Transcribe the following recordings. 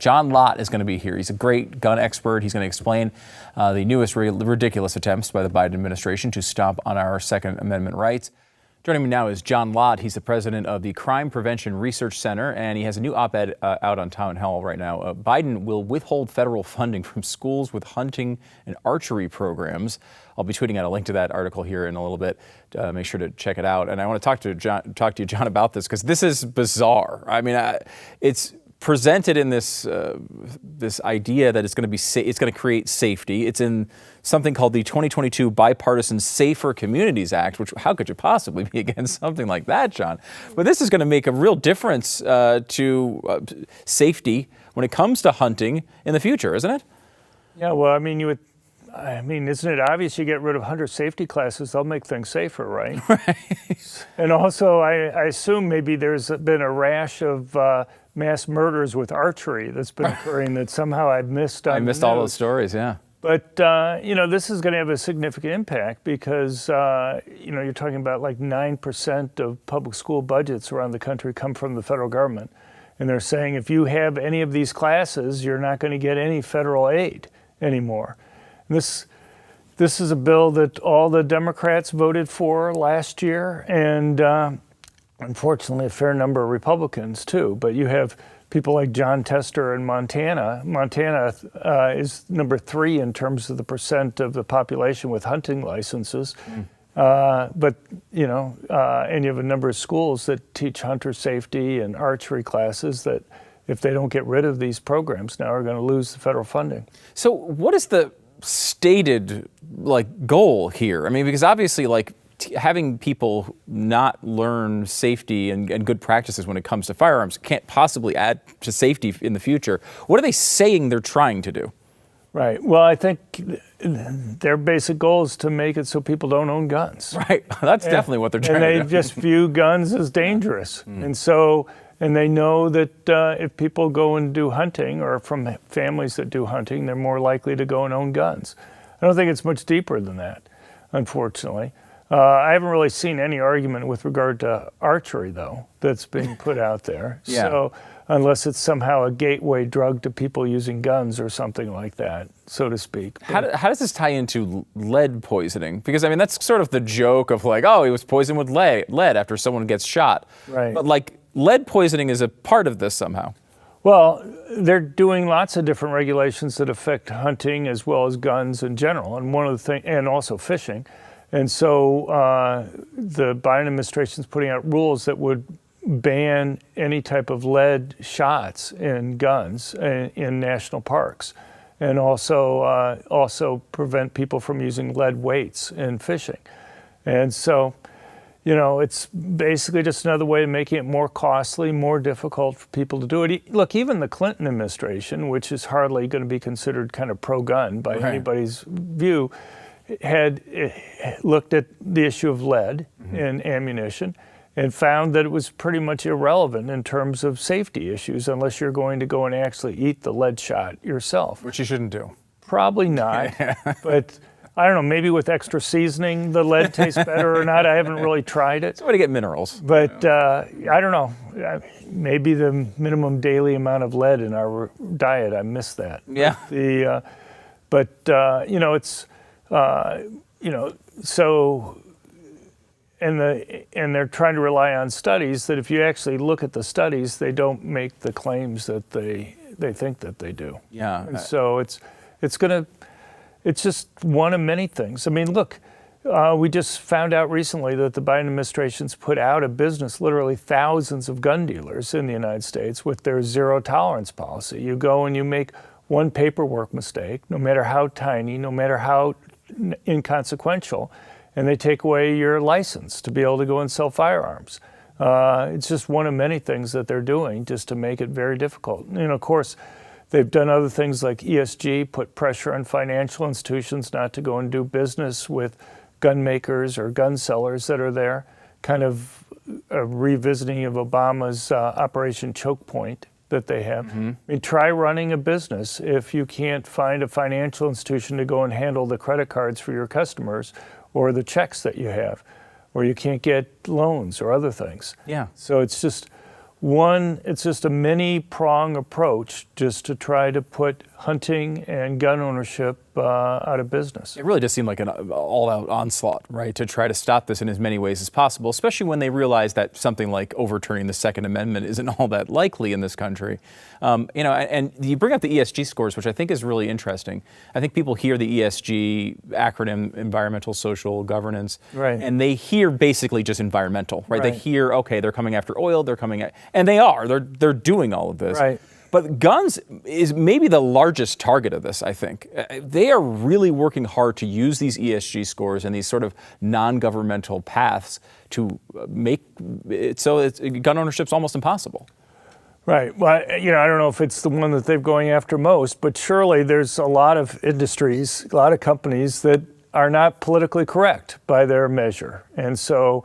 John Lott is going to be here. He's a great gun expert. He's going to explain the newest ridiculous attempts by the Biden administration to stomp on our Second Amendment rights. Joining me now is John Lott. He's the president of the Crime Prevention Research Center, and he has a new op-ed out on Town Hall right now. Biden will withhold federal funding from schools with hunting and archery programs. I'll be tweeting out a link to that article here in a little bit. Make sure to check it out. And I want to talk to you, John, about this because this is bizarre. I mean, it's presented in this idea that it's going to create safety. It's in something called the 2022 Bipartisan Safer Communities Act, which how could you possibly be against something like that, John? But this is going to make a real difference to safety when it comes to hunting in the future, isn't it? Yeah, well, I mean, isn't it obvious you get rid of hunter safety classes, they'll make things safer, right? Right. And also, I assume maybe there's been a rash of mass murders with archery that's been occurring that somehow I've missed on I missed all those stories, yeah. But, this is going to have a significant impact because, you're talking about like 9% of public school budgets around the country come from the federal government. And they're saying if you have any of these classes, you're not going to get any federal aid anymore. And this is a bill that all the Democrats voted for last year, and unfortunately a fair number of Republicans too. But you have people like John Tester in Montana. Montana is number 3 in terms of the percent of the population with hunting licenses. And you have a number of schools that teach hunter safety and archery classes that if they don't get rid of these programs now are going to lose the federal funding. So what is the stated goal here? I mean, because obviously having people not learn safety and good practices when it comes to firearms can't possibly add to safety in the future. What are they saying they're trying to do? Right. Well, I think their basic goal is to make it so people don't own guns. Right. That's definitely what they're trying to do. And they just view guns as dangerous. And they know that if people go and do hunting or from families that do hunting, they're more likely to go and own guns. I don't think it's much deeper than that, unfortunately. I haven't really seen any argument with regard to archery, though, that's being put out there. Yeah. So unless it's somehow a gateway drug to people using guns or something like that, so to speak. How does this tie into lead poisoning? Because, I mean, that's sort of the joke of he was poisoned with lead after someone gets shot. Right. But, lead poisoning is a part of this somehow. Well, they're doing lots of different regulations that affect hunting as well as guns in general, and one of the things, and also fishing. And so the Biden administration is putting out rules that would ban any type of lead shots in guns in national parks, and also prevent people from using lead weights in fishing. And so, it's basically just another way of making it more costly, more difficult for people to do it. Look, even the Clinton administration, which is hardly going to be considered kind of pro-gun by anybody's view, had looked at the issue of lead in ammunition and found that it was pretty much irrelevant in terms of safety issues unless you're going to go and actually eat the lead shot yourself. Which you shouldn't do. Probably not. But I don't know, maybe with extra seasoning the lead tastes better or not. I haven't really tried it. It's a way to get minerals. But I don't know. Maybe the minimum daily amount of lead in our diet, I miss that. Yeah. And they're trying to rely on studies that if you actually look at the studies, they don't make the claims that they think that they do. Yeah. And so it's just one of many things. I mean, look, we just found out recently that the Biden administration's put out of business literally thousands of gun dealers in the United States with their zero tolerance policy. You go and you make one paperwork mistake, no matter how tiny, no matter how inconsequential, and they take away your license to be able to go and sell firearms. It's just one of many things that they're doing just to make it very difficult. And of course, they've done other things like ESG, put pressure on financial institutions not to go and do business with gun makers or gun sellers that are there, kind of a revisiting of Obama's Operation Choke Point that they have. I mean, try running a business if you can't find a financial institution to go and handle the credit cards for your customers or the checks that you have, or you can't get loans or other things. Yeah. So it's just One, it's just a many-prong approach just to try to put hunting and gun ownership out of business. It really does seem like an all-out onslaught, right, to try to stop this in as many ways as possible, especially when they realize that something like overturning the Second Amendment isn't all that likely in this country. And you bring up the ESG scores, which I think is really interesting. I think people hear the ESG acronym, environmental, social, governance, right, and they hear basically just environmental, right? They hear, okay, they're coming after oil, and they are. They're doing all of this. Right. But guns is maybe the largest target of this, I think. They are really working hard to use these ESG scores and these sort of non-governmental paths to make it so gun ownership's almost impossible. Right. Well, I don't know if it's the one that they're going after most, but surely there's a lot of industries, a lot of companies that are not politically correct by their measure. And so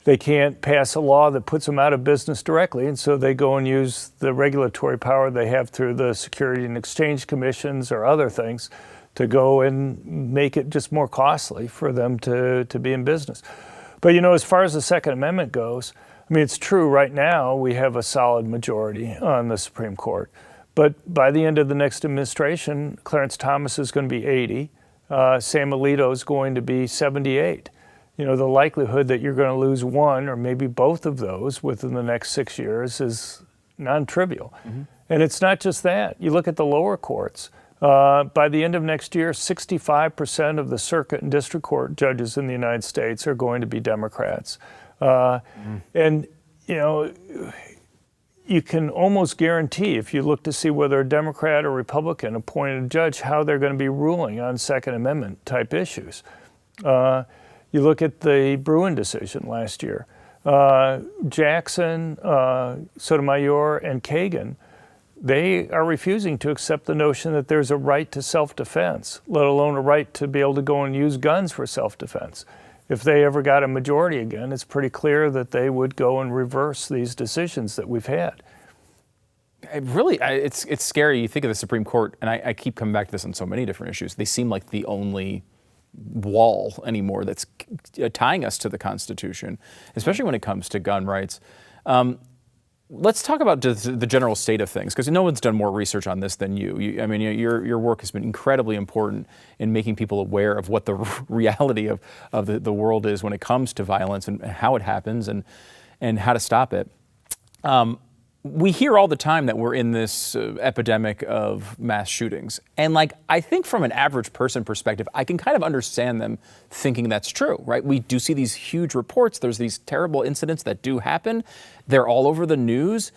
they can't pass a law that puts them out of business directly, and so they go and use the regulatory power they have through the Security and Exchange Commissions or other things to go and make it just more costly for them to be in business. But, as far as the Second Amendment goes, I mean, it's true right now we have a solid majority on the Supreme Court. But by the end of the next administration, Clarence Thomas is going to be 80. Sam Alito is going to be 78. The likelihood that you're going to lose one or maybe both of those within the next 6 years is non-trivial. Mm-hmm. And it's not just that. You look at the lower courts. By the end of next year, 65% of the circuit and district court judges in the United States are going to be Democrats. And, you can almost guarantee, if you look to see whether a Democrat or Republican appointed a judge, how they're going to be ruling on Second Amendment type issues. You look at the Bruin decision last year. Jackson, Sotomayor, and Kagan, they are refusing to accept the notion that there's a right to self-defense, let alone a right to be able to go and use guns for self-defense. If they ever got a majority again, it's pretty clear that they would go and reverse these decisions that we've had. It's scary. You think of the Supreme Court, and I keep coming back to this on so many different issues. They seem like the only wall anymore that's tying us to the Constitution, especially when it comes to gun rights. Let's talk about the general state of things, because no one's done more research on this than you. Your work has been incredibly important in making people aware of what the reality of the world is when it comes to violence and how it happens and how to stop it. We hear all the time that we're in this epidemic of mass shootings. And I think from an average person perspective, I can kind of understand them thinking that's true, right? We do see these huge reports. There's these terrible incidents that do happen. They're all over the news.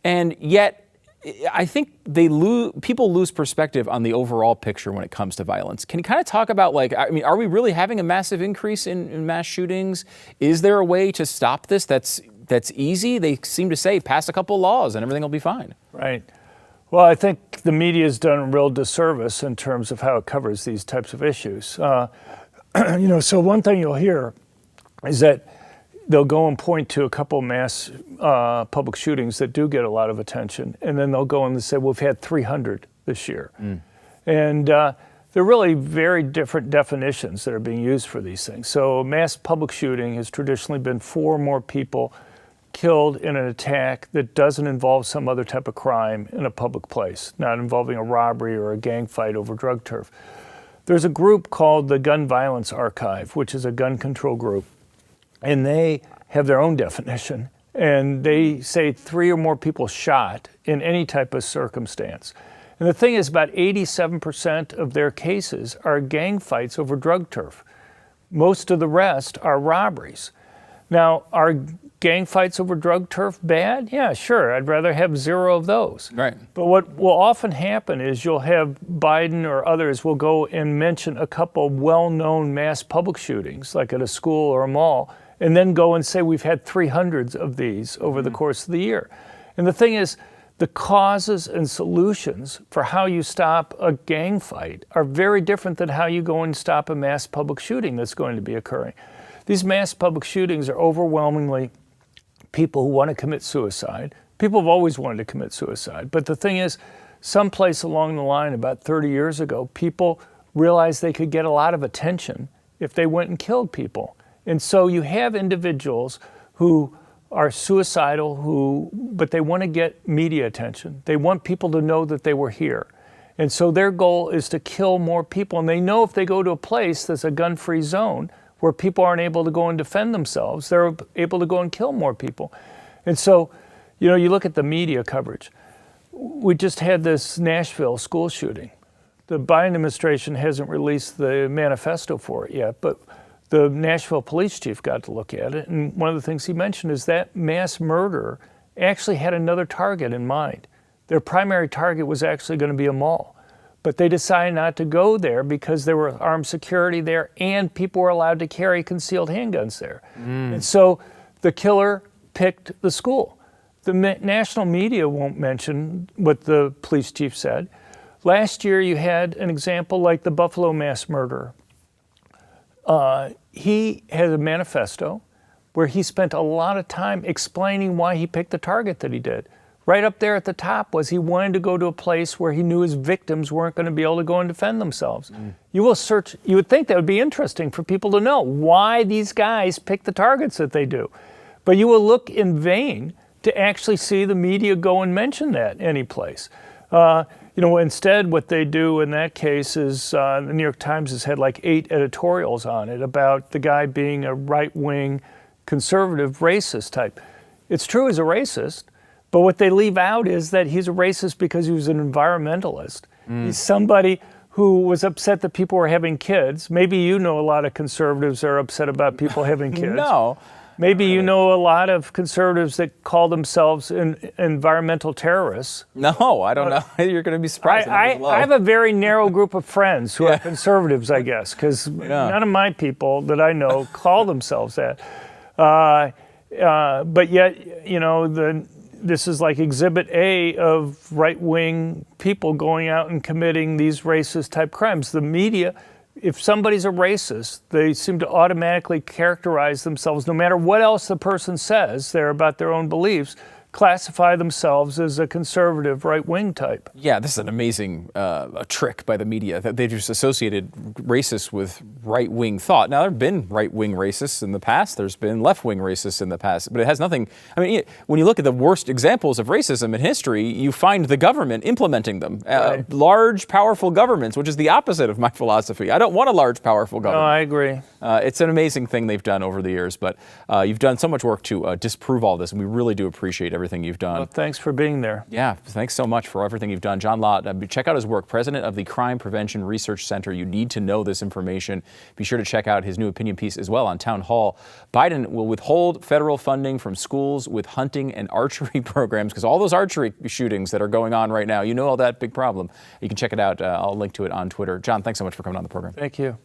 And yet, I think people lose perspective on the overall picture when it comes to violence. Can you kind of talk about, are we really having a massive increase in mass shootings? Is there a way to stop this that's easy? They seem to say, pass a couple laws and everything will be fine. Right. Well, I think the media has done a real disservice in terms of how it covers these types of issues. So one thing you'll hear is that they'll go and point to a couple mass public shootings that do get a lot of attention, and then they'll go and say, well, we've had 300 this year. And there are really very different definitions that are being used for these things. So mass public shooting has traditionally been 4 or more people killed in an attack that doesn't involve some other type of crime in a public place, not involving a robbery or a gang fight over drug turf. There's a group called the Gun Violence Archive, which is a gun control group, and they have their own definition, and they say 3 or more people shot in any type of circumstance. And the thing is, about 87% of their cases are gang fights over drug turf. Most of the rest are robberies. Now, are gang fights over drug turf bad? Yeah, sure. I'd rather have 0 of those. Right. But what will often happen is you'll have Biden or others will go and mention a couple well-known mass public shootings, like at a school or a mall, and then go and say we've had 300 of these over the course of the year. And the thing is, the causes and solutions for how you stop a gang fight are very different than how you go and stop a mass public shooting that's going to be occurring. These mass public shootings are overwhelmingly people who want to commit suicide. People have always wanted to commit suicide. But the thing is, someplace along the line about 30 years ago, people realized they could get a lot of attention if they went and killed people. And so you have individuals who are suicidal but they want to get media attention. They want people to know that they were here. And so their goal is to kill more people. And they know if they go to a place that's a gun-free zone where people aren't able to go and defend themselves, they're able to go and kill more people. And so, you look at the media coverage. We just had this Nashville school shooting. The Biden administration hasn't released the manifesto for it yet, but the Nashville police chief got to look at it. And one of the things he mentioned is that mass murderer actually had another target in mind. Their primary target was actually going to be a mall. But they decided not to go there because there were armed security there and people were allowed to carry concealed handguns there. And so the killer picked the school. The national media won't mention what the police chief said. Last year you had an example like the Buffalo mass murderer. He had a manifesto where he spent a lot of time explaining why he picked the target that he did. Right up there at the top was he wanted to go to a place where he knew his victims weren't going to be able to go and defend themselves. You would think that would be interesting for people to know why these guys pick the targets that they do. But you will look in vain to actually see the media go and mention that any place. Instead what they do in that case is the New York Times has had like 8 editorials on it about the guy being a right-wing conservative racist type. It's true he's a racist, but what they leave out is that he's a racist because he was an environmentalist. He's somebody who was upset that people were having kids. Maybe a lot of conservatives are upset about people having kids. No. Maybe you know a lot of conservatives that call themselves environmental terrorists. No, I don't know. You're going to be surprised. I have a very narrow group of friends who are conservatives, I guess, because none of my people that I know call themselves that. But yet, this is like exhibit A of right-wing people going out and committing these racist type crimes. The media, if somebody's a racist, they seem to automatically characterize themselves, no matter what else the person says there about their own beliefs, classify themselves as a conservative right-wing type. Yeah, this is an amazing trick by the media that they've just associated racists with right-wing thought. Now, there have been right-wing racists in the past. There's been left-wing racists in the past. But it has nothing, when you look at the worst examples of racism in history, you find the government implementing them. Right. Large, powerful governments, which is the opposite of my philosophy. I don't want a large, powerful government. No, I agree. It's an amazing thing they've done over the years, but you've done so much work to disprove all this, and we really do appreciate everything you've done. Well, thanks for being there. Yeah, thanks so much for everything you've done. John Lott, check out his work, president of the Crime Prevention Research Center. You need to know this information. Be sure to check out his new opinion piece as well on Town Hall. Biden will withhold federal funding from schools with hunting and archery programs, because all those archery shootings that are going on right now, all that big problem. You can check it out. I'll link to it on Twitter. John, thanks so much for coming on the program. Thank you.